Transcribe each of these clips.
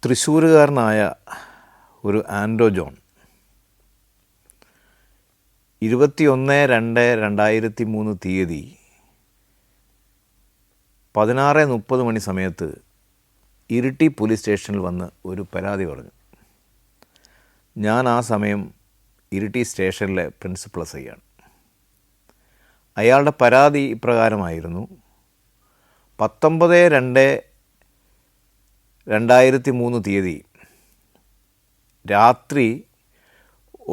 തൃശ്ശൂരുകാരനായ ഒരു ആൻഡോ ജോൺ 21/2/2003 തീയതി 16:30 മണി സമയത്ത് ഇരിട്ടി പോലീസ് സ്റ്റേഷനിൽ വന്ന് ഒരു പരാതി പറഞ്ഞു. ഞാൻ ആ സമയം ഇരിട്ടി സ്റ്റേഷനിലെ പ്രിൻസിപ്പൽ എസ്ഐയാണ്. അയാളുടെ പരാതി ഇപ്രകാരമായിരുന്നു: 19/2/2003 തീയതി രാത്രി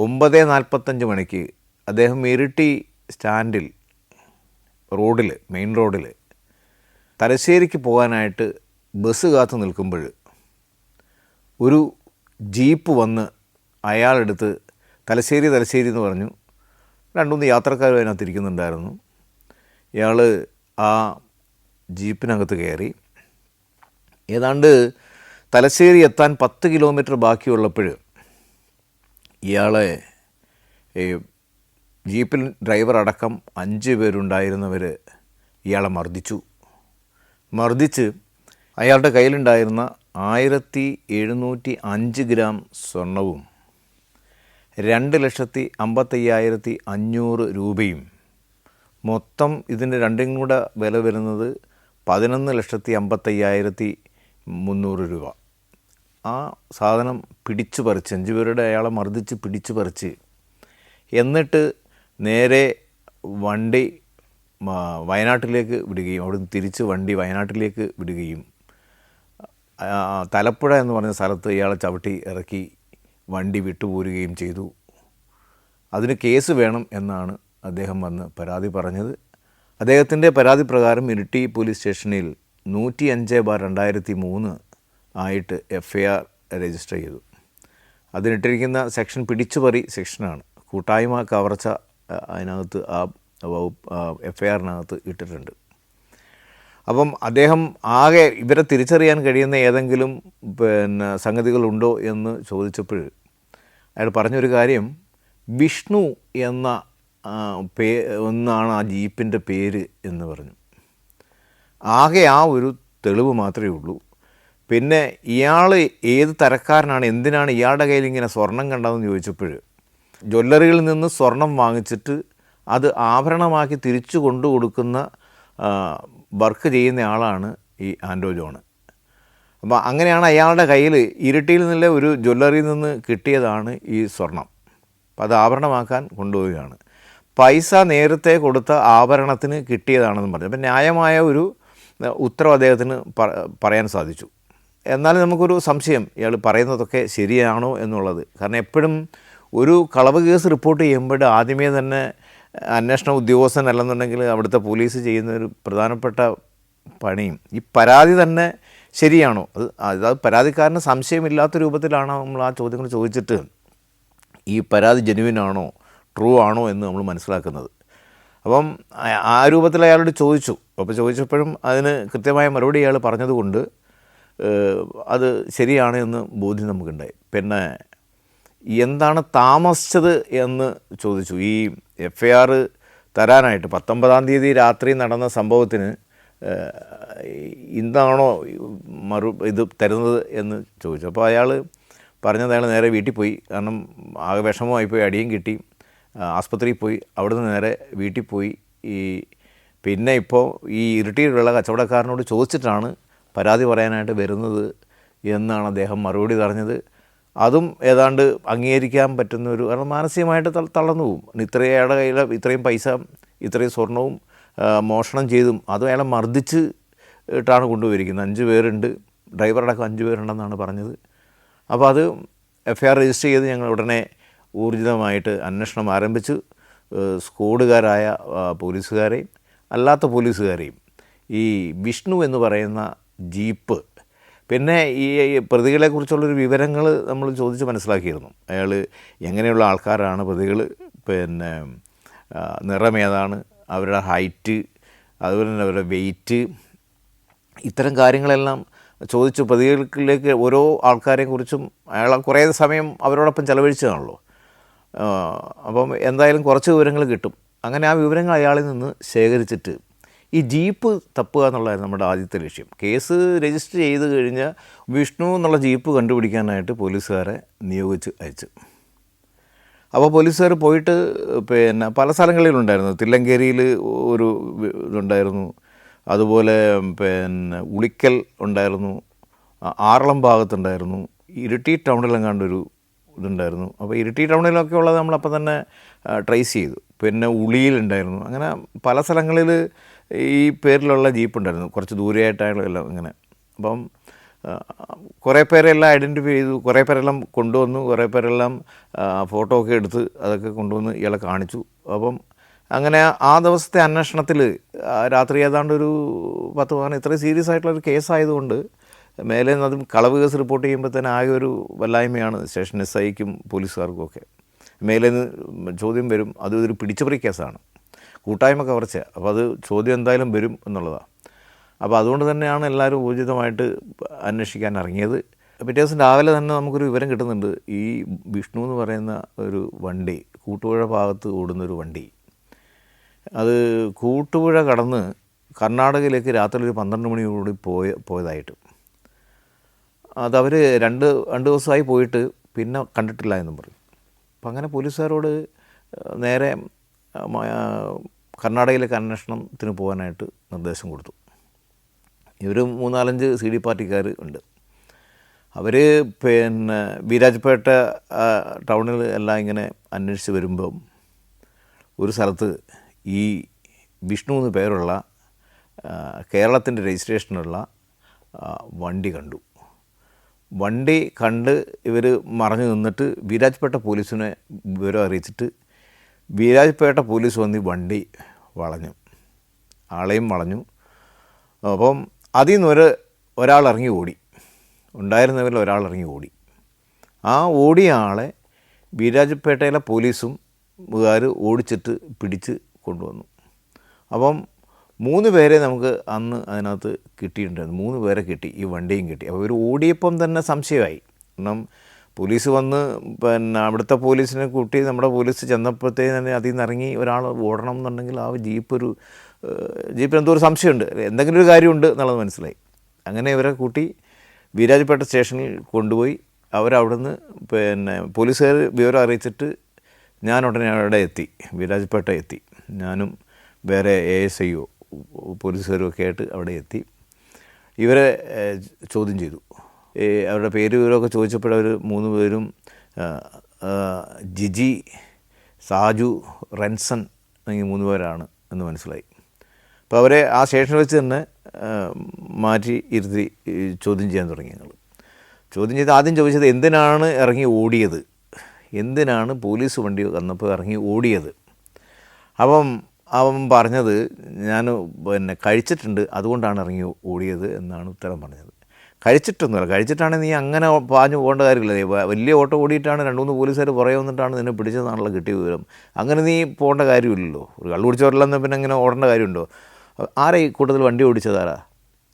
9:45 മണിക്ക് അദ്ദേഹം ഇരിട്ടി സ്റ്റാൻഡിൽ മെയിൻ റോഡിൽ തലശ്ശേരിക്ക് പോകാനായിട്ട് ബസ് കാത്തു നിൽക്കുമ്പോൾ ഒരു ജീപ്പ് വന്ന് അയാളെടുത്ത് തലശ്ശേരി എന്ന് പറഞ്ഞു. 2-3 യാത്രക്കാരും അതിനകത്ത് ഇരിക്കുന്നുണ്ടായിരുന്നു. ഇയാൾ ആ ജീപ്പിനകത്ത് കയറി ഏതാണ്ട് തലശ്ശേരി എത്താൻ 10 കിലോമീറ്റർ ബാക്കിയുള്ളപ്പോൾ ഇയാളെ ജീപ്പിൽ ഡ്രൈവർ അടക്കം 5 പേരുണ്ടായിരുന്നവർ ഇയാളെ മർദ്ദിച്ച് അയാളുടെ കയ്യിലുണ്ടായിരുന്ന 1705 ഗ്രാം സ്വർണവും 2,55,500 രൂപയും, മൊത്തം ഇതിൻ്റെ രണ്ടും കൂടെ വില വരുന്നത് 11,55,300 രൂപ. ആ സാധനം പിടിച്ചു പറിച്ച് 5 പേരുടെ അയാളെ മർദ്ദിച്ച് പിടിച്ചു പറിച്ച് എന്നിട്ട് നേരെ വണ്ടി വയനാട്ടിലേക്ക് വിടുകയും അവിടുന്ന് തിരിച്ച് വണ്ടി വയനാട്ടിലേക്ക് വിടുകയും തലപ്പുഴ എന്ന് പറഞ്ഞ സ്ഥലത്ത് ഇയാളെ ചവിട്ടി ഇറക്കി വണ്ടി വിട്ടുപോരുകയും ചെയ്തു. അതിന് കേസ് വേണം എന്നാണ് അദ്ദേഹം വന്ന് പരാതി പറഞ്ഞത്. അദ്ദേഹത്തിൻ്റെ പരാതി പ്രകാരം ഇരിട്ടി പോലീസ് സ്റ്റേഷനിൽ 105/2003 ആയിട്ട് FIR രജിസ്റ്റർ ചെയ്തു. അതിനിട്ടിരിക്കുന്ന സെക്ഷൻ പിടിച്ചുപറി സെക്ഷനാണ്. കൂട്ടായ്മ കവർച്ച അതിനകത്ത് ആ FIRനകത്ത് ഇട്ടിട്ടുണ്ട്. അപ്പം അദ്ദേഹം ആകെ ഇവരെ തിരിച്ചറിയാൻ കഴിയുന്ന ഏതെങ്കിലും സംഗതികളുണ്ടോ എന്ന് ചോദിച്ചപ്പോൾ അയാൾ പറഞ്ഞൊരു കാര്യം, വിഷ്ണു എന്ന ഒന്നാണ് ആ ജീപ്പിൻ്റെ പേര് എന്ന് പറഞ്ഞു. ആകെ ആ ഒരു തെളിവ് മാത്രമേ ഉള്ളൂ. പിന്നെ ഇയാൾ ഏത് തരക്കാരനാണ്, എന്തിനാണ് ഇയാളുടെ കയ്യിൽ ഇങ്ങനെ സ്വർണം കണ്ടതെന്ന് ചോദിച്ചപ്പോൾ ജ്വല്ലറിയിൽ നിന്ന് സ്വർണം വാങ്ങിച്ചിട്ട് അത് ആഭരണമാക്കി തിരിച്ചു കൊണ്ടു കൊടുക്കുന്ന വർക്ക് ചെയ്യുന്ന ആളാണ് ഈ ആൻഡോ ജോൺ. അപ്പോൾ അങ്ങനെയാണ് അയാളുടെ കയ്യിൽ ഇരിട്ടിയിൽ നിന്നുള്ള ഒരു ജ്വല്ലറിയിൽ നിന്ന് കിട്ടിയതാണ് ഈ സ്വർണം. അപ്പോൾ അത് ആഭരണമാക്കാൻ കൊണ്ടുപോവുകയാണ്. പൈസ നേരത്തെ കൊടുത്ത ആഭരണത്തിന് കിട്ടിയതാണെന്ന് പറഞ്ഞു. അപ്പം ന്യായമായ ഒരു ഉത്തരവ് അദ്ദേഹത്തിന് പറയാൻ സാധിച്ചു. എന്നാലും നമുക്കൊരു സംശയം, ഇയാൾ പറയുന്നതൊക്കെ ശരിയാണോ എന്നുള്ളത്. കാരണം എപ്പോഴും ഒരു കളവ് കേസ് റിപ്പോർട്ട് ചെയ്യുമ്പോൾ ആദ്യമേ തന്നെ അന്വേഷണ ഉദ്യോഗസ്ഥനല്ലെന്നുണ്ടെങ്കിൽ അവിടുത്തെ പോലീസ് ചെയ്യുന്ന ഒരു പ്രധാനപ്പെട്ട പണിയും ഈ പരാതി തന്നെ ശരിയാണോ, അത് പരാതിക്കാരന് സംശയമില്ലാത്ത രൂപത്തിലാണോ നമ്മൾ ആ ചോദ്യങ്ങൾ ചോദിച്ചിട്ട് ഈ പരാതി ജെന്യുവിനാണോ ട്രൂ ആണോ എന്ന് നമ്മൾ മനസ്സിലാക്കുന്നത്. അപ്പം ആ രൂപത്തിൽ അയാളോട് ചോദിച്ചു. അപ്പോൾ ചോദിച്ചപ്പോഴും അതിന് കൃത്യമായ മറുപടി അയാൾ പറഞ്ഞതുകൊണ്ട് അത് ശരിയാണ് എന്ന് ബോധ്യം നമുക്കുണ്ടായി. പിന്നെ എന്താണ് താമസിച്ചത് എന്ന് ചോദിച്ചു. ഈ FIR തരാനായിട്ട് 19-ാം തീയതി രാത്രി നടന്ന സംഭവത്തിന് ഇന്നാണോ ഇത് തരുന്നത് എന്ന് ചോദിച്ചു. അപ്പോൾ അയാൾ പറഞ്ഞത് അയാൾ നേരെ വീട്ടിൽ പോയി. കാരണം ആകെ വിഷമമായിപ്പോയി, അടിയും കിട്ടി, ആസ്പത്രിയിൽ പോയി, അവിടുന്ന് നേരെ വീട്ടിൽ പോയി. പിന്നെ ഇപ്പോൾ ഈ ഇരിട്ടിയിലുള്ള കച്ചവടക്കാരനോട് ചോദിച്ചിട്ടാണ് പരാതി പറയാനായിട്ട് വരുന്നത് എന്നാണ് അദ്ദേഹം മറുപടി പറഞ്ഞത്. അതും ഏതാണ്ട് അംഗീകരിക്കാൻ പറ്റുന്നൊരു, കാരണം മാനസികമായിട്ട് തളർന്നു പോകും. ഇത്രയുടെ കയ്യിൽ ഇത്രയും പൈസ ഇത്രയും സ്വർണവും മോഷണം ചെയ്തും അതും അയാളെ മർദ്ദിച്ച് ഇട്ടാണ് കൊണ്ടുപോയിരിക്കുന്നത്. 5 പേരുണ്ട്, ഡ്രൈവറടക്കം 5 പേരുണ്ടെന്നാണ് പറഞ്ഞത്. അപ്പോൾ അത് FIR രജിസ്റ്റർ ചെയ്ത് ഞങ്ങൾ ഉടനെ ഊർജിതമായിട്ട് അന്വേഷണം ആരംഭിച്ചു. സ്ക്വാഡുകാരായ പോലീസുകാരെയും അല്ലാത്ത പോലീസുകാരെയും ഈ വിഷ്ണു എന്ന് പറയുന്ന ജീപ്പ്, പിന്നെ ഈ പ്രതികളെക്കുറിച്ചുള്ളൊരു വിവരങ്ങൾ നമ്മൾ ചോദിച്ച് മനസ്സിലാക്കിയിരുന്നു. അയാൾ എങ്ങനെയുള്ള ആൾക്കാരാണ് പ്രതികൾ, പിന്നെ നിറമേതാണ്, അവരുടെ ഹൈറ്റ്, അതുപോലെ തന്നെ അവരുടെ വെയ്റ്റ്, ഇത്തരം കാര്യങ്ങളെല്ലാം ചോദിച്ചു. പ്രതികളിലേക്ക് ഓരോ ആൾക്കാരെക്കുറിച്ചും അയാൾ കുറേ സമയം അവരോടൊപ്പം ചെലവഴിച്ചതാണല്ലോ. അപ്പം എന്തായാലും കുറച്ച് വിവരങ്ങൾ കിട്ടും. അങ്ങനെ ആ വിവരങ്ങൾ അയാളിൽ നിന്ന് ശേഖരിച്ചിട്ട് ഈ ജീപ്പ് തപ്പുക എന്നുള്ളതായിരുന്നു നമ്മുടെ ആദ്യത്തെ ലക്ഷ്യം. കേസ് രജിസ്റ്റർ ചെയ്ത് കഴിഞ്ഞാൽ വിഷ്ണു എന്നുള്ള ജീപ്പ് കണ്ടുപിടിക്കാനായിട്ട് പോലീസുകാരെ നിയോഗിച്ച് അയച്ചു. അപ്പോൾ പോലീസുകാർ പോയിട്ട് പിന്നെ പല സ്ഥലങ്ങളിലുണ്ടായിരുന്നു. തില്ലങ്കേരിയിൽ ഒരു ഇതുണ്ടായിരുന്നു, അതുപോലെ പിന്നെ ഉളിക്കൽ ഉണ്ടായിരുന്നു, ആറളം ഭാഗത്തുണ്ടായിരുന്നു, ഇരിട്ടി ടൗണിലെങ്ങാണ്ടൊരു ഇതുണ്ടായിരുന്നു. അപ്പോൾ ഇരിട്ടി ടൗണിലൊക്കെ ഉള്ളത് നമ്മളപ്പോൾ തന്നെ ട്രേസ് ചെയ്തു. പിന്നെ ഉളിയിലുണ്ടായിരുന്നു. അങ്ങനെ പല സ്ഥലങ്ങളിൽ ഈ പേരിലുള്ള ജീപ്പ് ഉണ്ടായിരുന്നു, കുറച്ച് ദൂരെയായിട്ടായാലും ഇങ്ങനെ. അപ്പം കുറേ പേരെല്ലാം ഐഡൻറ്റിഫൈ ചെയ്തു, കുറേ പേരെല്ലാം കൊണ്ടുവന്നു, കുറേ പേരെല്ലാം ഫോട്ടോ ഒക്കെ എടുത്ത് അതൊക്കെ കൊണ്ടുവന്ന് ഇയാളെ കാണിച്ചു. അപ്പം അങ്ങനെ ആ ദിവസത്തെ അന്വേഷണത്തിൽ രാത്രി ഏതാണ്ട് ഒരു 10 ഇത്രയും സീരിയസ് ആയിട്ടുള്ളൊരു കേസായതുകൊണ്ട് മേലെ നിന്ന് അതും കളവ് കേസ് റിപ്പോർട്ട് ചെയ്യുമ്പോൾ തന്നെ ആകെ ഒരു വല്ലായ്മയാണ് സ്റ്റേഷൻ എസ് ഐക്കും പോലീസുകാർക്കും ഒക്കെ. മേലെ നിന്ന് ചോദ്യം വരും, അതൊരു പിടിച്ചുപറി കേസാണ്, കൂട്ടായ്മ കവർച്ച. അപ്പോൾ അത് ചോദ്യം എന്തായാലും വരും എന്നുള്ളതാണ്. അപ്പോൾ അതുകൊണ്ട് തന്നെയാണ് എല്ലാവരും ഊർജിതമായിട്ട് അന്വേഷിക്കാൻ ഇറങ്ങിയത്. പിറ്റേ ദിവസം രാവിലെ തന്നെ നമുക്കൊരു വിവരം കിട്ടുന്നുണ്ട്. ഈ വിഷ്ണു എന്ന് പറയുന്ന ഒരു വണ്ടി, കൂട്ടുപുഴ ഭാഗത്ത് ഓടുന്നൊരു വണ്ടി, അത് കൂട്ടുപുഴ കടന്ന് കർണാടകയിലേക്ക് രാത്രി ഒരു 12 മണിയോടുകൂടി പോയതായിട്ട്. അതവർ രണ്ട് ദിവസമായി പോയിട്ട് പിന്നെ കണ്ടിട്ടില്ല എന്നും പറയും. അപ്പം അങ്ങനെ പോലീസുകാരോട് നേരെ കർണാടകയിലേക്ക് അന്വേഷണത്തിന് പോകാനായിട്ട് നിർദ്ദേശം കൊടുത്തു. ഇവർ 3-4 CD പാർട്ടിക്കാർ ഉണ്ട്. അവർ പിന്നെ വീരാജ്പേട്ട ടൗണിൽ എല്ലാം ഇങ്ങനെ അന്വേഷിച്ച് വരുമ്പം ഒരു സ്ഥലത്ത് ഈ വിഷ്ണു എന്ന് പേരുള്ള കേരളത്തിൻ്റെ രജിസ്ട്രേഷനുള്ള വണ്ടി കണ്ടു. വണ്ടി കണ്ട് ഇവർ മറഞ്ഞു നിന്നിട്ട് വീരാജ്പേട്ട പോലീസിനെ വിവരം അറിയിച്ചിട്ട് വീരാജ്പേട്ട പോലീസ് വന്ന് വണ്ടി വളഞ്ഞു, ആളെയും വളഞ്ഞു. അപ്പം അതിൽ നിന്ന് ഒരാൾ ഇറങ്ങി ഓടി, ഉണ്ടായിരുന്നവരിൽ ഒരാൾ ഇറങ്ങി ഓടി. ആ ഓടിയ ആളെ വീരാജ്പേട്ടയിലെ പോലീസും ഓടിച്ചിട്ട് പിടിച്ച് കൊണ്ടുവന്നു. അപ്പം 3 പേരെ നമുക്ക് അന്ന് അതിനകത്ത് കിട്ടിയിട്ടുണ്ടായിരുന്നു. 3 പേരെ കിട്ടി, ഈ വണ്ടിയും കിട്ടി. അപ്പോൾ ഇവർ ഓടിയപ്പം തന്നെ സംശയമായി. കാരണം പോലീസ് വന്ന് പിന്നെ അവിടുത്തെ പോലീസിനെ കൂട്ടി നമ്മുടെ പോലീസ് ചെന്നപ്പോഴത്തേക്ക് തന്നെ അതിൽ നിന്ന് ഇറങ്ങി ഒരാൾ ഓടണം എന്നുണ്ടെങ്കിൽ ആ ജീപ്പിന് എന്തോ ഒരു സംശയമുണ്ട്, എന്തെങ്കിലും ഒരു കാര്യമുണ്ട് എന്നുള്ളത് മനസ്സിലായി. അങ്ങനെ ഇവരെ കൂട്ടി വീരാജ്പേട്ട സ്റ്റേഷനിൽ കൊണ്ടുപോയി. അവരവിടുന്ന് പിന്നെ പോലീസുകാർ വിവരം അറിയിച്ചിട്ട് ഞാൻ ഉടനെ അവിടെ എത്തി, വീരാജ്പേട്ട എത്തി. ഞാനും വേറെ ASIO പോലീസുകാരും ഒക്കെ ആയിട്ട് അവിടെ എത്തി. ഇവരെ ചോദ്യം ചെയ്തു. അവരുടെ പേര് വിവരമൊക്കെ ചോദിച്ചപ്പോൾ അവർ 3 പേരും ജിജി, സാജു, റെൻസൺ എന്നീ 3 പേരാണ് എന്ന് മനസ്സിലായി. അപ്പോൾ അവരെ ആ സ്റ്റേഷനിൽ വെച്ച് തന്നെ മാറ്റി ഇരുത്തി ചോദ്യം ചെയ്യാൻ തുടങ്ങി. ഞങ്ങൾ ചോദ്യം ചെയ്ത് ആദ്യം ചോദിച്ചത് എന്തിനാണ് ഇറങ്ങി ഓടിയത്, എന്തിനാണ് പോലീസ് വണ്ടി വന്നപ്പോൾ ഇറങ്ങി ഓടിയത്. അപ്പം അവൻ പറഞ്ഞത് ഞാൻ പിന്നെ കഴിച്ചിട്ടുണ്ട്, അതുകൊണ്ടാണ് ഇറങ്ങി ഓടിയത് എന്നാണ് ഉത്തരം പറഞ്ഞത്. കഴിച്ചിട്ടൊന്നുമില്ല, കഴിച്ചിട്ടാണെങ്കിൽ നീ അങ്ങനെ പാഞ്ഞു പോകേണ്ട കാര്യമില്ല. വലിയ ഓട്ടം ഓടിയിട്ടാണ് 2-3 പോലീസുകാർ പുറകെ വന്നിട്ടാണ് നിന്നെ പിടിച്ചതെന്നാണല്ലോ കിട്ടിയ വിവരം. അങ്ങനെ നീ പോകേണ്ട കാര്യമില്ലല്ലോ. ഒരു കള്ളു പിടിച്ചവരില്ലെന്ന് പിന്നെ അങ്ങനെ ഓടേണ്ട കാര്യമുണ്ടോ? ആരാ ഈ കൂട്ടത്തിൽ വണ്ടി ഓടിച്ചതാരാ?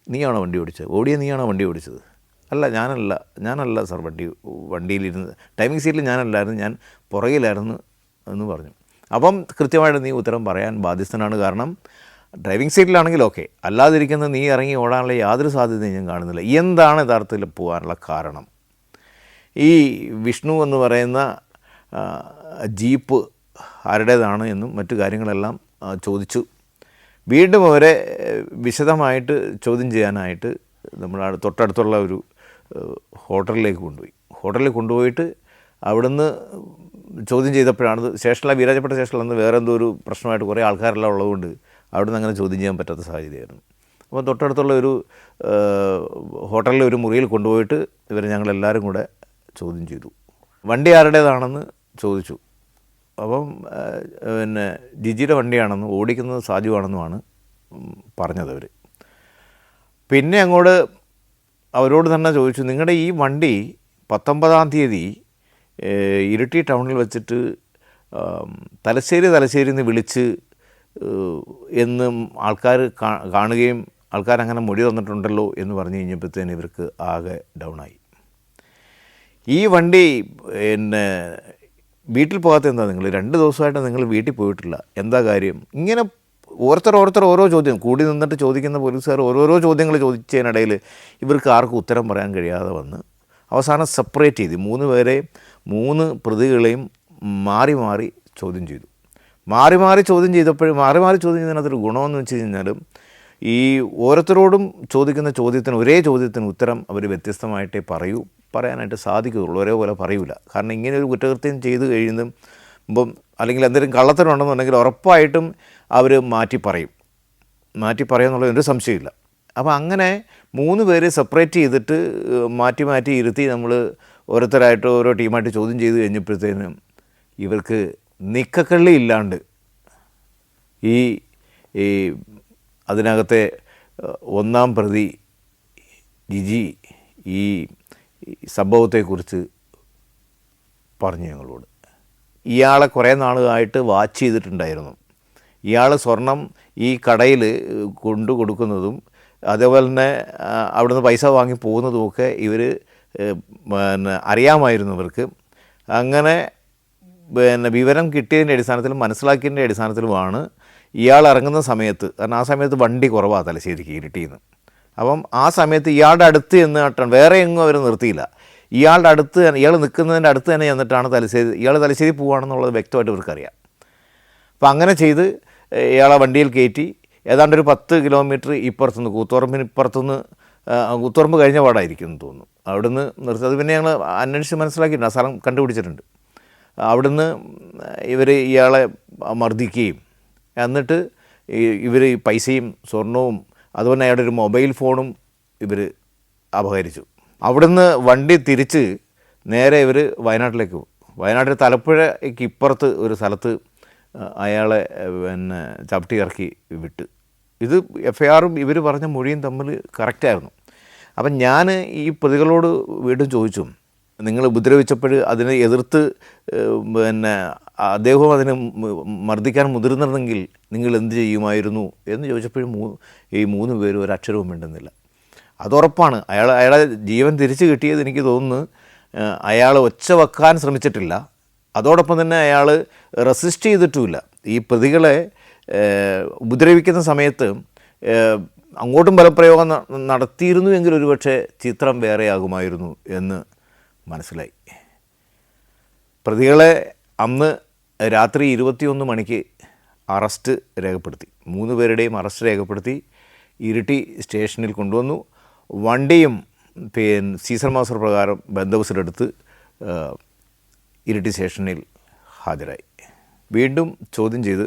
നീയാണോ വണ്ടി ഓടിച്ചത്? നീയാണോ വണ്ടി ഓടിച്ചത്? അല്ല, ഞാനല്ല സാർ, വണ്ടിയിലിരുന്ന് ടൈമിംഗ് സീറ്റിൽ ഞാനല്ലായിരുന്നു, ഞാൻ പുറകിലായിരുന്നു എന്ന് പറഞ്ഞു. അപ്പം കൃത്യമായിട്ട് നീ ഉത്തരം പറയാൻ ബാധ്യസ്ഥനാണ്. കാരണം ഡ്രൈവിംഗ് സീറ്റിലാണെങ്കിൽ ഓക്കെ, അല്ലാതിരിക്കുന്ന നീ ഇറങ്ങി ഓടാനുള്ള യാതൊരു സാധ്യതയും ഞാൻ കാണുന്നില്ല. എന്താണ് യഥാർത്ഥത്തിൽ പോകാനുള്ള കാരണം? ഈ വിഷ്ണു എന്ന് പറയുന്ന ജീപ്പ് ആരുടേതാണ് എന്നും മറ്റു കാര്യങ്ങളെല്ലാം ചോദിച്ചു. വീണ്ടും അവരെ വിശദമായിട്ട് ചോദ്യം ചെയ്യാനായിട്ട് നമ്മൾ തൊട്ടടുത്തുള്ള ഒരു ഹോട്ടലിലേക്ക് കൊണ്ടുപോയി. ഹോട്ടലിൽ കൊണ്ടുപോയിട്ട് അവിടുന്ന് ചോദ്യം ചെയ്തപ്പോഴാണ് സ്റ്റേഷനിലെ വീരാജ്പേട്ട സ്റ്റേഷനിൽ നിന്ന് വേറെ എന്തോ ഒരു പ്രശ്നമായിട്ട് കുറേ ആൾക്കാരെല്ലാം ഉള്ളതുകൊണ്ട് അവിടുന്ന് അങ്ങനെ ചോദ്യം ചെയ്യാൻ പറ്റാത്ത സാഹചര്യമായിരുന്നു. അപ്പോൾ തൊട്ടടുത്തുള്ള ഒരു ഹോട്ടലിൽ ഒരു മുറിയിൽ കൊണ്ടുപോയിട്ട് ഇവരെ ഞങ്ങളെല്ലാവരും കൂടെ ചോദ്യം ചെയ്തു. വണ്ടി ആരുടേതാണെന്ന് ചോദിച്ചു. അപ്പം പിന്നെ ജിജിയുടെ വണ്ടിയാണെന്നും ഓടിക്കുന്നത് സാജു ആണെന്നുമാണ് പറഞ്ഞത് അവർ. പിന്നെ അങ്ങോട്ട് അവരോട് തന്നെ ചോദിച്ചു, നിങ്ങളുടെ ഈ വണ്ടി 19-ാം തീയതി ഇരിട്ടി ടൗണിൽ വെച്ചിട്ട് തലശ്ശേരി എന്ന് വിളിച്ച് എന്നും ആൾക്കാർ കാണുകയും ആൾക്കാരങ്ങനെ മൊഴി തന്നിട്ടുണ്ടല്ലോ എന്ന് പറഞ്ഞു കഴിഞ്ഞപ്പോഴത്തേന് ഇവർക്ക് ആകെ ഡൗണായി. ഈ വണ്ടി പിന്നെ വീട്ടിൽ പോകാത്ത എന്താ? നിങ്ങൾ 2 ദിവസമായിട്ട് നിങ്ങൾ വീട്ടിൽ പോയിട്ടില്ല, എന്താ കാര്യം? ഇങ്ങനെ ഓരോരുത്തർ ഓരോ ചോദ്യം കൂടി നിന്നിട്ട് ചോദിക്കുന്ന പോലീസുകാർ ഓരോരോ ചോദ്യങ്ങൾ ചോദിച്ചതിനിടയിൽ ഇവർക്ക് ആർക്കും ഉത്തരം പറയാൻ കഴിയാതെ വന്ന് അവസാനം സെപ്പറേറ്റ് ചെയ്ത് 3 പേരെ 3 പ്രതികളെയും മാറി മാറി ചോദ്യം ചെയ്തു. മാറി മാറി ചോദ്യം ചെയ്യുന്നതിനകത്തൊരു ഗുണമെന്ന് വെച്ച് കഴിഞ്ഞാൽ ഈ ഓരോരുത്തരോടും ചോദിക്കുന്ന ചോദ്യത്തിന് ഒരേ ചോദ്യത്തിന് ഉത്തരം അവർ വ്യത്യസ്തമായിട്ടേ പറയാനായിട്ട് സാധിക്കുകയുള്ളൂ, ഒരേപോലെ പറയൂല. കാരണം ഇങ്ങനെ ഒരു കുറ്റകൃത്യം ചെയ്ത് കഴിയുമ്പം അല്ലെങ്കിൽ എന്തെങ്കിലും കള്ളത്തരമുണ്ടെന്നുണ്ടെങ്കിൽ ഉറപ്പായിട്ടും അവർ മാറ്റി പറയുമെന്നുള്ള ഒരു സംശയമില്ല. അപ്പോൾ അങ്ങനെ 3 പേരെ സെപ്പറേറ്റ് ചെയ്തിട്ട് മാറ്റി ഇരുത്തി നമ്മൾ ഓരോരുത്തരായിട്ട് ഓരോ ടീമായിട്ട് ചോദ്യം ചെയ്ത് കഴിഞ്ഞപ്പോഴത്തേനും ഇവർക്ക് നിക്കക്കള്ളി ഇല്ലാണ്ട് ഈ അതിനകത്തെ 1-ാം പ്രതി ജിജി ഈ സംഭവത്തെക്കുറിച്ച് പറഞ്ഞു ഞങ്ങളോട്. ഇയാളെ കുറേ നാളുകളായിട്ട് വാച്ച് ചെയ്തിട്ടുണ്ടായിരുന്നു. ഇയാൾ സ്വർണം ഈ കടയിൽ കൊണ്ടു കൊടുക്കുന്നതും അതേപോലെ തന്നെ അവിടുന്ന് പൈസ വാങ്ങി പോകുന്നതുമൊക്കെ ഇവർ അറിയാമായിരുന്നു ഇവർക്ക്. അങ്ങനെ വിവരം കിട്ടിയതിൻ്റെ അടിസ്ഥാനത്തിലും മനസ്സിലാക്കിയതിൻ്റെ അടിസ്ഥാനത്തിലുമാണ് ഇയാൾ ഇറങ്ങുന്ന സമയത്ത്, കാരണം ആ സമയത്ത് വണ്ടി കുറവാണ് തലശ്ശേരിക്ക് ഇരുട്ടിന്ന്. അപ്പം ആ സമയത്ത് ഇയാളുടെ അടുത്ത് ചെന്നിട്ടാണ്, വേറെ എങ്ങും അവർ നിർത്തിയില്ല, ഇയാളുടെ അടുത്ത് ഇയാൾ നിൽക്കുന്നതിൻ്റെ അടുത്ത് തന്നെ ചെന്നിട്ടാണ് ഇയാൾ തലശ്ശേരി പോവുകയാണെന്നുള്ളത് വ്യക്തമായിട്ട് ഇവർക്കറിയാം. അപ്പം അങ്ങനെ ചെയ്ത് ഇയാളെ വണ്ടിയിൽ കയറ്റി ഏതാണ്ടൊരു 10 കിലോമീറ്റർ ഇപ്പുറത്തുനിന്ന് കൂത്തുപറമ്പ് കഴിഞ്ഞ പാടായിരിക്കും എന്ന് തോന്നുന്നു, അവിടുന്ന് നിർത്തി. അത് പിന്നെ ഞങ്ങൾ അന്വേഷിച്ച് മനസ്സിലാക്കിയിട്ടുണ്ട്, ആ സ്ഥലം കണ്ടുപിടിച്ചിട്ടുണ്ട്. അവിടുന്ന് ഇവർ ഇയാളെ മർദ്ദിക്കുകയും എന്നിട്ട് ഇവർ പൈസയും സ്വർണവും അതുപോലെ അയാളുടെ ഒരു മൊബൈൽ ഫോണും ഇവർ അപഹരിച്ചു. അവിടുന്ന് വണ്ടി തിരിച്ച് നേരെ ഇവർ വയനാട്ടിലേക്ക് പോകും. വയനാട്ടിൽ തലപ്പുഴയ്ക്ക് ഇപ്പുറത്ത് ഒരു സ്ഥലത്ത് അയാളെ ചവിട്ടി ഇറക്കി വിട്ട്. ഇത് FIR-ഉം ഇവർ പറഞ്ഞ മൊഴിയും തമ്മിൽ കറക്റ്റായിരുന്നു. അപ്പം ഞാൻ ഈ പ്രതികളോട് വീണ്ടും ചോദിച്ചു, നിങ്ങൾ ഉപദ്രവിച്ചപ്പോൾ അതിനെ എതിർത്ത് അദ്ദേഹവും അതിനെ മർദ്ദിക്കാൻ മുതിർന്നിരുന്നെങ്കിൽ നിങ്ങൾ എന്ത് ചെയ്യുമായിരുന്നു എന്ന് ചോദിച്ചപ്പോഴും ഈ 3 പേരും ഒരക്ഷരവും മിണ്ടുന്നില്ല. അതുറപ്പാണ്, അയാളെ ജീവൻ തിരിച്ചു കിട്ടിയത് എനിക്ക് തോന്നുന്നു അയാൾ ഒച്ച വെക്കാൻ ശ്രമിച്ചിട്ടില്ല, അതോടൊപ്പം തന്നെ അയാൾ റെസിസ്റ്റ് ചെയ്തിട്ടുമില്ല. ഈ പ്രതികളെ ഉപദ്രവിക്കുന്ന സമയത്ത് അങ്ങോട്ടും ബലപ്രയോഗം നടത്തിയിരുന്നു എങ്കിൽ ഒരുപക്ഷെ ചിത്രം വേറെയാകുമായിരുന്നു എന്ന് മനസ്സിലായി. പ്രതികളെ അന്ന് രാത്രി 21 മണിക്ക് അറസ്റ്റ് രേഖപ്പെടുത്തി. 3 പേരുടെയും അറസ്റ്റ് രേഖപ്പെടുത്തി ഇരിട്ടി സ്റ്റേഷനിൽ കൊണ്ടുവന്നു. വണ്ടിയും സീസൺ മാസ്റ്റർ പ്രകാരം ബന്ദോബസ്തിലെടുത്ത് ഇരിട്ടി സ്റ്റേഷനിൽ ഹാജരായി. വീണ്ടും ചോദ്യം ചെയ്ത്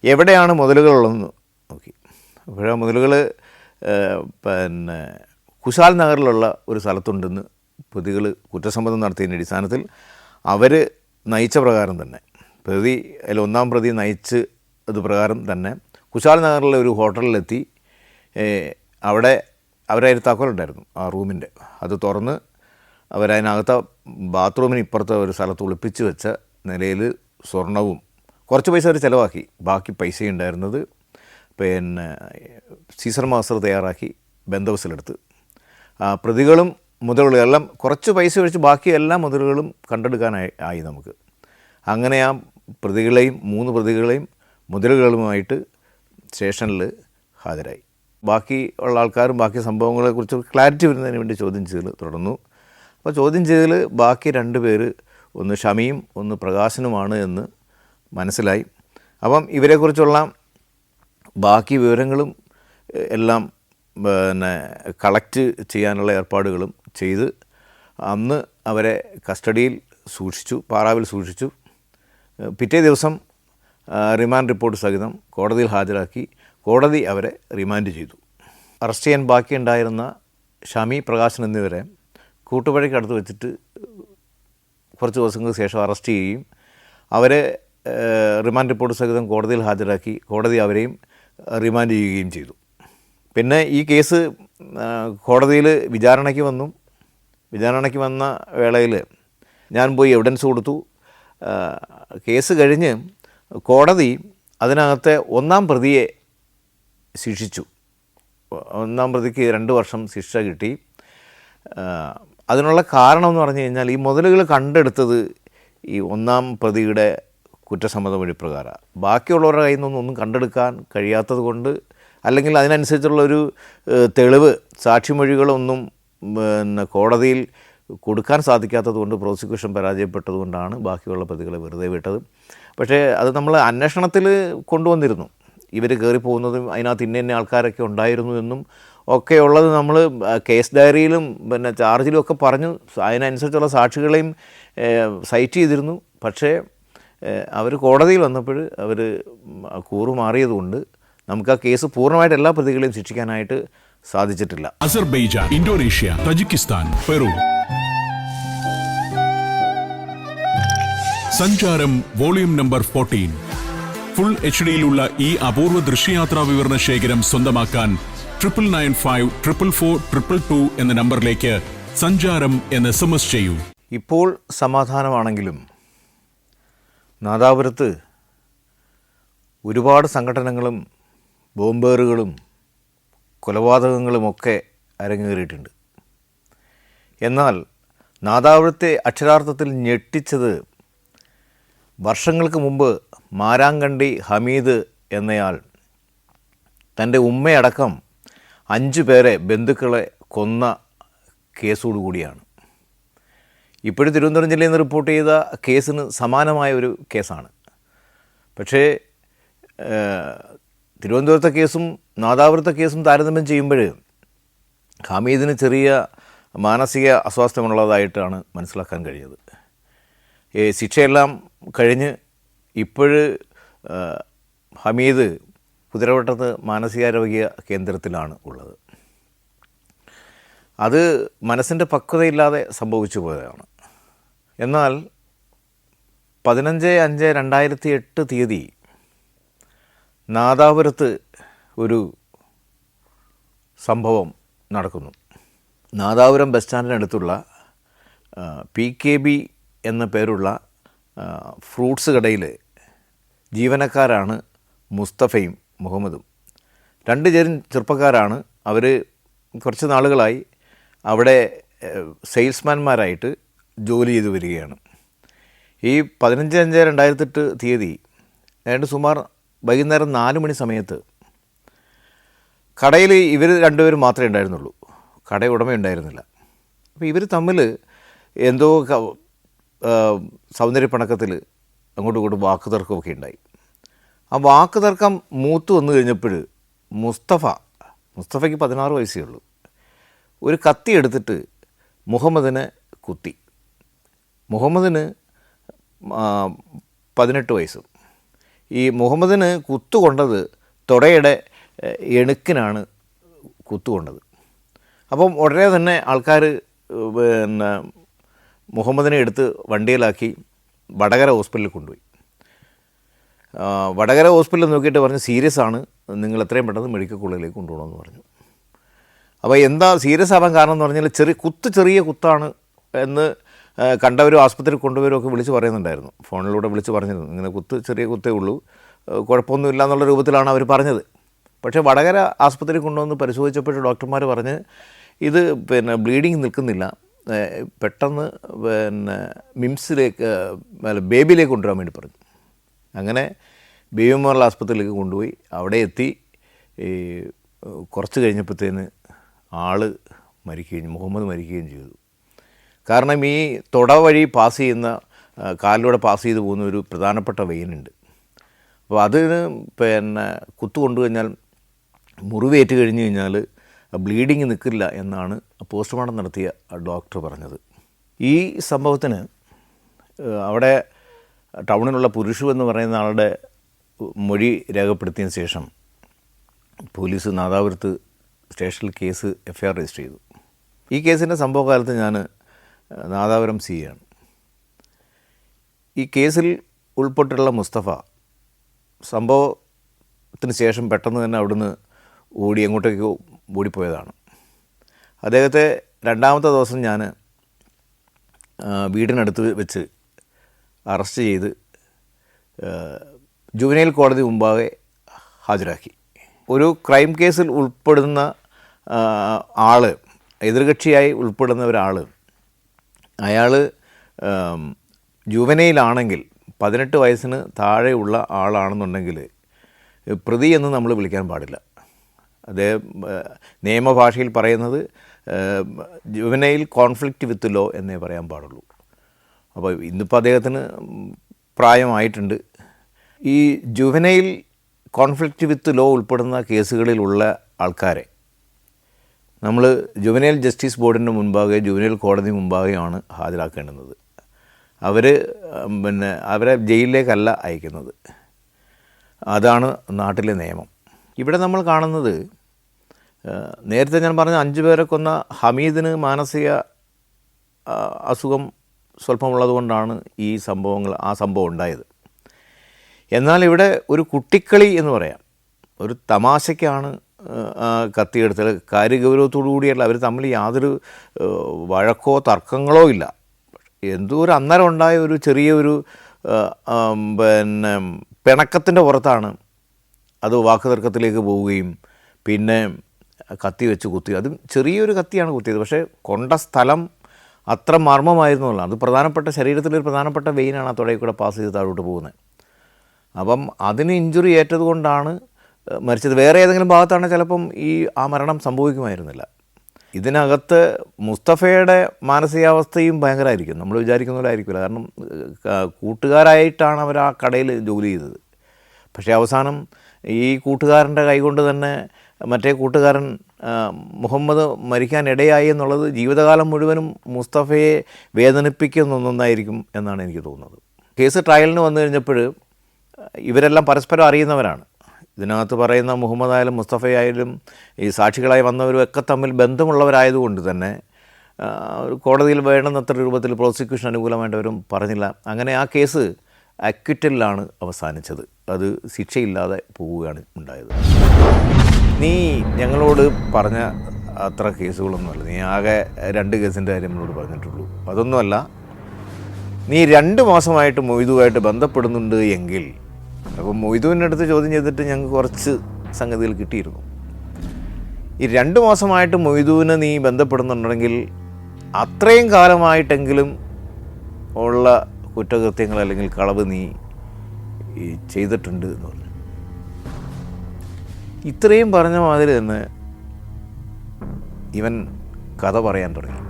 എവിടെയാണ് മുതലുകളുള്ളതെന്ന് നോക്കി. അപ്പോഴാ മുതലുകൾ കുശാൽ നഗറിലുള്ള ഒരു സ്ഥലത്തുണ്ടെന്ന് പ്രതികൾ കുറ്റസമ്മതം നടത്തിയതിൻ്റെ അടിസ്ഥാനത്തിൽ അവർ നയിച്ച പ്രകാരം തന്നെ പ്രതി അതിൽ 1-ാം പ്രതി നയിച്ച് അത് പ്രകാരം തന്നെ കുശാൽ നഗറിലെ ഒരു ഹോട്ടലിലെത്തി. അവിടെ അവരതിന് താക്കോലുണ്ടായിരുന്നു ആ റൂമിൻ്റെ, അത് തുറന്ന് അവരതിനകത്ത് ബാത്റൂമിന് ഇപ്പുറത്തെ ഒരു സ്ഥലത്ത് ഒളിപ്പിച്ച് വെച്ച നിലയിൽ സ്വർണവും കുറച്ച് പൈസ അവർ ചിലവാക്കി, ബാക്കി പൈസ ഉണ്ടായിരുന്നത് സീസൺ മാസ്റ്റർ തയ്യാറാക്കി ബന്ദോബസ്തിലെടുത്ത്. പ്രതികളും മുതലുകളും എല്ലാം കുറച്ച് പൈസ ഒഴിച്ച് ബാക്കി എല്ലാ മുതലുകളും കണ്ടെടുക്കാനായി നമുക്ക്. അങ്ങനെ ആ പ്രതികളെയും 3 പ്രതികളെയും മുതലുകളുമായിട്ട് സ്റ്റേഷനിൽ ഹാജരായി. ബാക്കി ഉള്ള ആൾക്കാരും ബാക്കി സംഭവങ്ങളെക്കുറിച്ച് ക്ലാരിറ്റി വരുന്നതിന് വേണ്ടി ചോദ്യം ചെയ്യൽ തുടർന്നു. അപ്പോൾ ചോദ്യം ചെയ്തതിൽ ബാക്കി 2 പേര്, ഒന്ന് ഷമിയും ഒന്ന് പ്രകാശനുമാണ് എന്ന് മനസ്സിലായി. അപ്പം ഇവരെക്കുറിച്ചുള്ള ബാക്കി വിവരങ്ങളും എല്ലാം കളക്ട് ചെയ്യാനുള്ള ഏർപ്പാടുകളും ചെയ്ത് അന്ന് അവരെ കസ്റ്റഡിയിൽ സൂക്ഷിച്ചു, പാറാവിൽ സൂക്ഷിച്ചു. പിറ്റേ ദിവസം റിമാൻഡ് റിപ്പോർട്ട് സഹിതം കോടതിയിൽ ഹാജരാക്കി. കോടതി അവരെ റിമാൻഡ് ചെയ്തു. അറസ്റ്റ് ചെയ്യാൻ ബാക്കിയുണ്ടായിരുന്ന ഷമി, പ്രകാശൻ എന്നിവരെ കൂട്ടുപുഴയ്ക്ക് അടുത്ത് വെച്ചിട്ട് കുറച്ച് ദിവസങ്ങൾക്ക് ശേഷം അറസ്റ്റ് ചെയ്യുകയും അവരെ റിമാൻഡ് റിപ്പോർട്ട് സഹിതം കോടതിയിൽ ഹാജരാക്കി. കോടതി അവരെയും റിമാൻഡ് ചെയ്യുകയും ചെയ്തു. പിന്നെ ഈ കേസ് കോടതിയിൽ വിചാരണയ്ക്ക് വന്ന വേളയിൽ ഞാൻ പോയി എവിഡൻസ് കൊടുത്തു. കേസ് കഴിഞ്ഞ് കോടതി അതിനകത്തെ 1-ാം പ്രതിയെ ശിക്ഷിച്ചു. 1-ാം പ്രതിക്ക് 2 വർഷം ശിക്ഷ കിട്ടി. അതിനുള്ള കാരണം എന്ന് പറഞ്ഞു കഴിഞ്ഞാൽ ഈ മുതലുകൾ കണ്ടെടുത്തത് ഈ 1-ാം പ്രതിയുടെ കുറ്റസമ്മത മൊഴി പ്രകാരം. ബാക്കിയുള്ളവരുടെ കയ്യിൽ നിന്നൊന്നും കണ്ടെടുക്കാൻ കഴിയാത്തത് കൊണ്ട്, അല്ലെങ്കിൽ അതിനനുസരിച്ചുള്ളൊരു തെളിവ് സാക്ഷിമൊഴികളൊന്നും കോടതിയിൽ കൊടുക്കാൻ സാധിക്കാത്തത് കൊണ്ട് പ്രോസിക്യൂഷൻ പരാജയപ്പെട്ടതുകൊണ്ടാണ് ബാക്കിയുള്ള പ്രതികളെ വെറുതെ വിട്ടത്. പക്ഷേ അത് നമ്മൾ അന്വേഷണത്തിൽ കൊണ്ടുവന്നിരുന്നു. ഇവർ കയറിപ്പോകുന്നതും അതിനകത്ത് ഇന്ന ആൾക്കാരൊക്കെ ഉണ്ടായിരുന്നു എന്നും ഒക്കെ ഉള്ളത് നമ്മൾ കേസ് ഡയറിയിലും ചാർജിലും ഒക്കെ പറഞ്ഞു. അതിനനുസരിച്ചുള്ള സാക്ഷികളെയും സൈറ്റ് ചെയ്തിരുന്നു. പക്ഷേ അവർ കോടതിയിൽ വന്നപ്പോൾ അവർ കൂറുമാറിയതുകൊണ്ട് നമുക്ക് ആ കേസ് പൂർണ്ണമായിട്ട് എല്ലാ പ്രതികളെയും ശിക്ഷിക്കാനായിട്ട് സാധിച്ചിട്ടില്ല. Azerbaijan, Indonesia, Tajikistan, Peru. സഞ്ചാരം വോളിയം നമ്പർ 14. ഫുൾ HD-യിലുള്ള ഈ അപൂർവ ദൃശ്യയാത്രാ വിവരണ ശേഖരം സ്വന്തമാക്കാൻ 99544422 എന്ന നമ്പറിലേക്ക് സഞ്ചാരം എന്ന് SMS ചെയ്യൂ. ഇപ്പോൾ സമാധാനമാണെങ്കിലും നാദാപുരത്ത് ഒരുപാട് സംഘടനകളും ബോംബേറുകളും കൊലപാതകങ്ങളുമൊക്കെ അരങ്ങേറിയിട്ടുണ്ട്. എന്നാൽ നാദാപുരത്തെ അക്ഷരാർത്ഥത്തിൽ ഞെട്ടിച്ചത് വർഷങ്ങൾക്ക് മുമ്പ് മാരാങ്കണ്ടി ഹമീദ് എന്നയാൾ തൻ്റെ ഉമ്മയടക്കം 5 പേരെ ബന്ധുക്കളെ കൊന്ന കേസോടുകൂടിയാണ്. ഇപ്പോഴും തിരുവനന്തപുരം ജില്ലയിൽ നിന്ന് റിപ്പോർട്ട് ചെയ്ത കേസിന് സമാനമായ ഒരു കേസാണ്. പക്ഷേ തിരുവനന്തപുരത്തെ കേസും നാദാപുരത്തെ കേസും താരതമ്യം ചെയ്യുമ്പോൾ ഹമീദിന് ചെറിയ മാനസിക അസ്വാസ്ഥ്യമുള്ളതായിട്ടാണ് മനസ്സിലാക്കാൻ കഴിയുന്നത്. ശിക്ഷയെല്ലാം കഴിഞ്ഞ് ഇപ്പോഴ് ഹമീദ് കുതിരവട്ടത്ത് മാനസികാരോഗ്യ കേന്ദ്രത്തിലാണ് ഉള്ളത്. അത് മനസ്സിൻ്റെ പക്വതയില്ലാതെ സംഭവിച്ചു പോയതാണ്. എന്നാൽ 15/5/2008 തീയതി നാദാപുരത്ത് ഒരു സംഭവം നടക്കുന്നു. നാദാപുരം ബസ് സ്റ്റാൻഡിനടുത്തുള്ള PKB എന്ന പേരുള്ള ഫ്രൂട്ട്സ് കടയിൽ ജീവനക്കാരാണ് മുസ്തഫയും മുഹമ്മദും. 2 ചെറുപ്പക്കാരാണ്. അവർ കുറച്ച് നാളുകളായി അവിടെ സെയിൽസ്മാൻമാരായിട്ട് ജോലി ചെയ്തു വരികയാണ്. ഈ 15/5/2008 തീയതി സുമാർ വൈകുന്നേരം 4 മണി സമയത്ത് കടയിൽ ഇവർ 2 പേരും മാത്രമേ ഉണ്ടായിരുന്നുള്ളൂ. കട ഉടമയുണ്ടായിരുന്നില്ല. അപ്പോൾ ഇവർ തമ്മിൽ എന്തോ സൗന്ദര്യപ്പണക്കത്തിൽ അങ്ങോട്ടും ഇങ്ങോട്ടും വാക്ക് തർക്കമൊക്കെ ഉണ്ടായി. ആ വാക്ക് തർക്കം മൂത്ത് വന്നു കഴിഞ്ഞപ്പോൾ മുസ്തഫയ്ക്ക് 16 വയസ്സേ ഉള്ളൂ. ഒരു കത്തി എടുത്തിട്ട് മുഹമ്മദിനെ കുത്തി. മുഹമ്മദിന് 18 വയസ്സും. ഈ മുഹമ്മദിന് കുത്തുകൊണ്ടത് തുടയുടെ എണുക്കിനാണ് കുത്തുകൊണ്ടത്. അപ്പം ഉടനെ തന്നെ ആൾക്കാർ മുഹമ്മദിനെ എടുത്ത് വണ്ടിയിലാക്കി വടകര ഹോസ്പിറ്റലിൽ കൊണ്ടുപോയി. വടകര ഹോസ്പിറ്റലിൽ നോക്കിയിട്ട് പറഞ്ഞു സീരിയസ് ആണ്, നിങ്ങൾ എത്രയും പെട്ടെന്ന് മെഡിക്കൽ കോളേജിലേക്ക് കൊണ്ടുപോകണമെന്ന് പറഞ്ഞു. അപ്പോൾ എന്താ സീരിയസ് ആവാൻ കാരണം എന്ന് പറഞ്ഞാൽ ചെറിയ കുത്താണ് എന്ന് കണ്ടവരും ആസ്പത്രിയിൽ കൊണ്ടുവരും ഒക്കെ വിളിച്ച് പറയുന്നുണ്ടായിരുന്നു. ഫോണിലൂടെ വിളിച്ച് പറഞ്ഞിരുന്നു, ഇങ്ങനെ ചെറിയ കുത്തേ ഉള്ളൂ, കുഴപ്പമൊന്നുമില്ല എന്നുള്ള രൂപത്തിലാണ് അവർ പറഞ്ഞത്. പക്ഷേ വടകര ആസ്പത്രിയിൽ കൊണ്ടുവന്ന് പരിശോധിച്ചപ്പോൾ ഡോക്ടർമാർ പറഞ്ഞ് ഇത് ബ്ലീഡിങ് നിൽക്കുന്നില്ല, പെട്ടെന്ന് മിംസിലേക്ക് ബേബിയിലേക്ക് കൊണ്ടുവരാൻ വേണ്ടി പറഞ്ഞു. അങ്ങനെ ബേബി മെമ്മോറിയൽ ആസ്പത്രിയിലേക്ക് കൊണ്ടുപോയി. അവിടെ എത്തി കുറച്ച് കഴിഞ്ഞപ്പോഴത്തേന് മുഹമ്മദ് മരിക്കുകയും ചെയ്തു. കാരണം ഈ തുട വഴി പാസ് ചെയ്യുന്ന കാലിലൂടെ പാസ് ചെയ്ത് പോകുന്ന ഒരു പ്രധാനപ്പെട്ട വെയിനുണ്ട്. അപ്പോൾ അതിന് കുത്തു കൊണ്ടു കഴിഞ്ഞാൽ മുറിവേറ്റ് കഴിഞ്ഞ് കഴിഞ്ഞാൽ ബ്ലീഡിങ് നിൽക്കില്ല എന്നാണ് പോസ്റ്റ്മോർട്ടം നടത്തിയ ഡോക്ടർ പറഞ്ഞത്. ഈ സംഭവത്തിന് അവിടെ ടൗണിലുള്ള പുരുഷു എന്ന് പറയുന്ന ആളുടെ മൊഴി രേഖപ്പെടുത്തിയതിന് ശേഷം പോലീസ് നാദാപുരത്ത് സ്റ്റേഷനിൽ കേസ് FIR രജിസ്റ്റർ ചെയ്തു. ഈ കേസിൻ്റെ സംഭവകാലത്ത് ഞാൻ നാദാപുരം CI ആണ്. ഈ കേസിൽ ഉൾപ്പെട്ടിട്ടുള്ള മുസ്തഫ സംഭവത്തിന് ശേഷം പെട്ടെന്ന് തന്നെ അവിടുന്ന് എങ്ങോട്ടേക്കോ ഓടിപ്പോയതാണ്. അദ്ദേഹത്തെ 2ാമത്തെ ദിവസം ഞാൻ വീടിനടുത്ത് വെച്ച് അറസ്റ്റ് ചെയ്ത് ജുവനൈൽ കോടതി മുമ്പാകെ ഹാജരാക്കി. ഒരു ക്രൈം കേസിൽ ഉൾപ്പെടുന്ന ആൾ, എതിർകക്ഷിയായി ഉൾപ്പെടുന്ന ഒരാൾ, അയാൾ ജുവനൈലാണെങ്കിൽ 18 വയസ്സിന് താഴെയുള്ള ആളാണെന്നുണ്ടെങ്കിൽ പ്രതി എന്ന് നമ്മൾ വിളിക്കാൻ പാടില്ല. അത് നിയമഭാഷയിൽ പറയുന്നത് ജുവനൈൽ കോൺഫ്ലിക്റ്റ് വിത്ത് ലോ എന്നേ പറയാൻ പാടുള്ളൂ. അപ്പോൾ ഇന്നിപ്പോൾ അദ്ദേഹത്തിന് പ്രായമായിട്ടുണ്ട്. ഈ ജുവനൈൽ കോൺഫ്ലിക്റ്റ് വിത്ത് ലോ ഉൾപ്പെടുന്ന കേസുകളിലുള്ള ആൾക്കാരെ നമ്മൾ ജുവനൈൽ ജസ്റ്റിസ് ബോർഡിൻ്റെ മുൻപാകെ ജുവനൈൽ കോടതി മുൻപാകെയാണ് ഹാജരാക്കേണ്ടുന്നത്. അവരെ ജയിലിലേക്കല്ല അയക്കുന്നത്. അതാണ് നാട്ടിലെ നിയമം. ഇവിടെ നമ്മൾ കാണുന്നത് നേരത്തെ ഞാൻ പറഞ്ഞ 5 പേരെ കൊന്ന ഹമീദിന് മാനസിക അസുഖം സ്വല്പമുള്ളതുകൊണ്ടാണ് ആ സംഭവം ഉണ്ടായത്. എന്നാൽ ഇവിടെ ഒരു കുട്ടിക്കളി എന്ന് പറയാം, ഒരു തമാശയ്ക്കാണ് കത്തിയെടുത്തത്. കാര്യഗൗരവത്തോടു കൂടിയല്ല, അവർ തമ്മിൽ യാതൊരു വഴക്കോ തർക്കങ്ങളോ ഇല്ല. എന്തോ ഒരു അന്നേരം ഉണ്ടായ ഒരു ചെറിയൊരു പിണക്കത്തിൻ്റെ പുറത്താണ് അത് വാക്കുതർക്കത്തിലേക്ക് പോവുകയും പിന്നെ കത്തി വെച്ച് കുത്തി. അതും ചെറിയൊരു കത്തിയാണ് കുത്തിയത്, പക്ഷേ കൊണ്ട സ്ഥലം അത്ര മർമ്മമായിരുന്നു എന്നുള്ളതാണ്. അത് പ്രധാനപ്പെട്ട ശരീരത്തിലൊരു പ്രധാനപ്പെട്ട വെയിനാണ് ആ തുടയിൽ കൂടെ പാസ് ചെയ്ത് താഴോട്ട് പോകുന്നത്. അപ്പം അതിന് ഇഞ്ചുറി ഏറ്റത് കൊണ്ടാണ് മരിച്ചത്. വേറെ ഏതെങ്കിലും ഭാഗത്താണെങ്കിൽ ചിലപ്പം ആ മരണം സംഭവിക്കുമായിരുന്നില്ല. ഇതിനകത്ത് മുസ്തഫയുടെ മാനസികാവസ്ഥയും ഭയങ്കരമായിരിക്കും. നമ്മൾ വിചാരിക്കുന്ന പോലെ ആയിരിക്കില്ല. കാരണം കൂട്ടുകാരായിട്ടാണ് അവർ ആ കടയിൽ ജോലി ചെയ്തത്. പക്ഷേ അവസാനം ഈ കൂട്ടുകാരൻ്റെ കൈകൊണ്ട് തന്നെ മറ്റേ കൂട്ടുകാരൻ മുഹമ്മദ് മരിക്കാനിടയായി എന്നുള്ളത് ജീവിതകാലം മുഴുവനും മുസ്തഫയെ വേദനിപ്പിക്കുന്ന ഒന്നായിരിക്കും എന്നാണ് എനിക്ക് തോന്നുന്നത്. കേസ് ട്രയലിന് വന്നു കഴിഞ്ഞപ്പോൾ ഇവരെല്ലാം പരസ്പരം അറിയുന്നവരാണ്. ഇതിനകത്ത് പറയുന്ന മുഹമ്മദ് ആയാലും മുസ്തഫയായാലും ഈ സാക്ഷികളായി വന്നവരും ഒക്കെ തമ്മിൽ ബന്ധമുള്ളവരായതുകൊണ്ട് തന്നെ കോടതിയിൽ വേണ്ടുന്നത്ര രൂപത്തിൽ പ്രോസിക്യൂഷൻ അനുകൂലമായിട്ടവരും പറഞ്ഞില്ല. അങ്ങനെ ആ കേസ് അക്വിറ്റലിലാണ് അവസാനിച്ചത്. അത് ശിക്ഷയില്ലാതെ പോവുകയാണ് ഉണ്ടായത്. നീ ഞങ്ങളോട് പറഞ്ഞ അത്ര കേസുകളൊന്നുമല്ല. നീ ആകെ 2 കേസിൻ്റെ കാര്യം നമ്മളോട് പറഞ്ഞിട്ടുള്ളൂ. അതൊന്നുമല്ല, നീ 2 മാസമായിട്ട് മൊയ്തുവായിട്ട് ബന്ധപ്പെടുന്നുണ്ട് എങ്കിൽ, അപ്പോൾ മൊയ്തുവിൻ്റെ അടുത്ത് ചോദ്യം ചെയ്തിട്ട് ഞങ്ങൾക്ക് കുറച്ച് സംഗതികൾ കിട്ടിയിരുന്നു. ഈ 2 മാസമായിട്ട് മൊയ്തുവിനെ നീ ബന്ധപ്പെടുന്നുണ്ടെങ്കിൽ അത്രയും കാലമായിട്ടെങ്കിലും ഉള്ള കുറ്റകൃത്യങ്ങൾ അല്ലെങ്കിൽ കളവ് നീ ചെയ്തിട്ടുണ്ട് എന്ന് പറഞ്ഞു. ഇത്രയും പറഞ്ഞ മാതിരി തന്നെ ഇവൻ കഥ പറയാൻ തുടങ്ങി.